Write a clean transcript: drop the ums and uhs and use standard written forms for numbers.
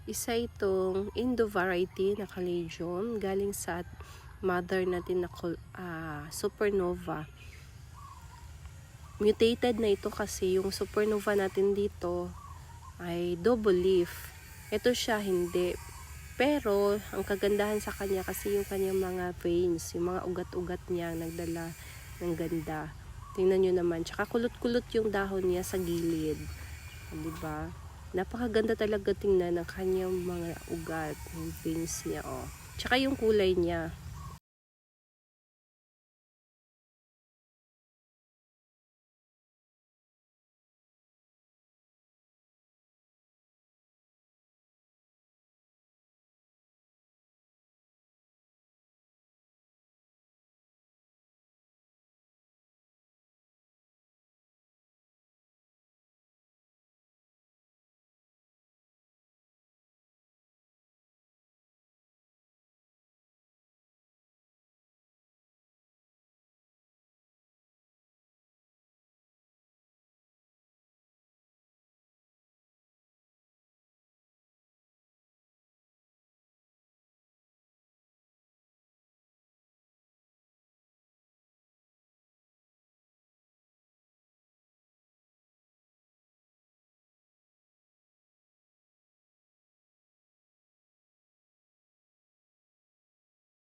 Isa itong Indo variety na Caladium galing sa mother natin na supernova. Mutated na ito kasi yung supernova natin dito ay double leaf. Ito siya hindi. Pero ang kagandahan sa kanya kasi yung kanyang mga veins, yung mga ugat-ugat niya nagdala ng ganda. Tingnan nyo naman. Tsaka kulot-kulot yung dahon niya sa gilid. Diba? Napakaganda talaga tingnan ng kanyang mga ugat, yung veins niya. Tsaka yung kulay niya.